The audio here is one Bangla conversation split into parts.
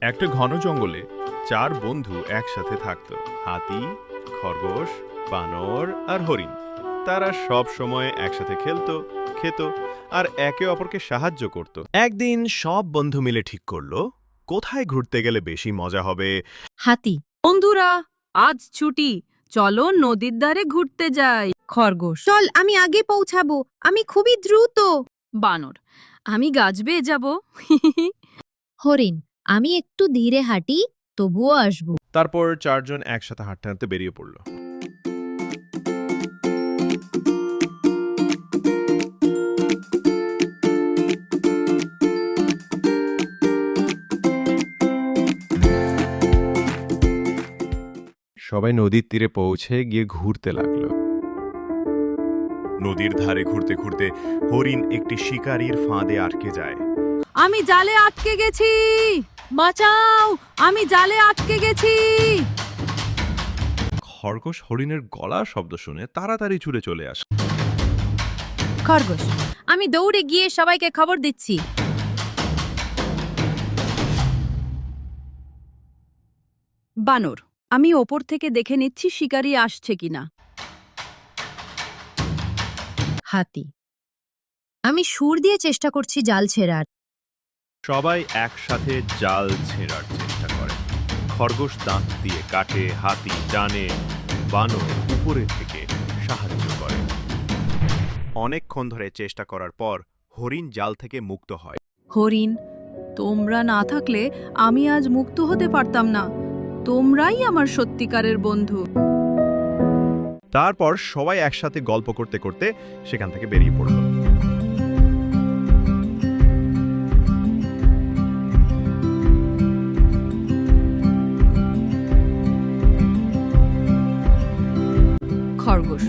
একটা ঘন জঙ্গলে 4 বন্ধু একসাথে থাকত। হাতি, খরগোশ, বানর আর হরিণ। তারা সব সময় একসাথে খেলতো, খেত আর একে অপরকে সাহায্য করত। একদিন সব বন্ধু মিলে ঠিক করলো কোথায় ঘুরতে গেলে বেশি মজা হবে। হাতি, বন্ধুরা, আজ ছুটি, চলো নদীর ধারে ঘুরতে যাই। খরগোশ, চল আমি আগে পৌঁছাবো, আমি খুবই দ্রুত। বানর, আমি গাছ বেয়ে যাব। হরিণ, আমি একটু ধীরে হাঁটি, তবুও আসবো। তারপর 4 জন একসাথে হাঁটতে হাঁটতে বেরিয়ে পড়ল। সবাই নদীর তীরে পৌঁছে গিয়ে ঘুরতে লাগলো। নদীর ধারে ঘুরতে ঘুরতে হরিণ একটি শিকারীর ফাঁদে আটকে যায়। আমি জালে আটকে গেছি, বাঁচাও, আমি জালে আটকে গেছি। খরগোশ হরিণের গলার শব্দ শুনে তাড়াতাড়ি ছুটে চলে আসে। খরগোশ, আমি দৌড়ে গিয়ে সবাইকে খবর দিচ্ছি। বানর, আমি ওপর থেকে দেখে নিচ্ছি শিকারী আসছে কিনা। হাতি, আমি সুর দিয়ে চেষ্টা করছি জাল ছেড়ার। সবাই একসাথে জাল ছেঁড়ার চেষ্টা করে। খরগোশ দাঁত দিয়ে কাটে, হাতি টানে, বানর উপরে থেকে সাহায্য করে। অনেকক্ষণ ধরে চেষ্টা করার পর হরিণ জাল থেকে মুক্ত হয়। হরিণ, তোমরা না থাকলে আমি আজ মুক্ত হতে পারতাম না। তোমরাই আমার সত্যিকারের বন্ধু। তারপর সবাই একসাথে গল্প করতে করতে সেখান থেকে বেরিয়ে পড়ল। খরগোশ,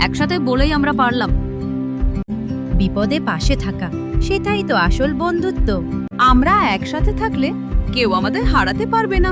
একসাথে বলেই আমরা পারলাম। বিপদে পাশে থাকা, সেটাই তো আসল বন্ধুত্ব। আমরা একসাথে থাকলে কেউ আমাদের হারাতে পারবে না।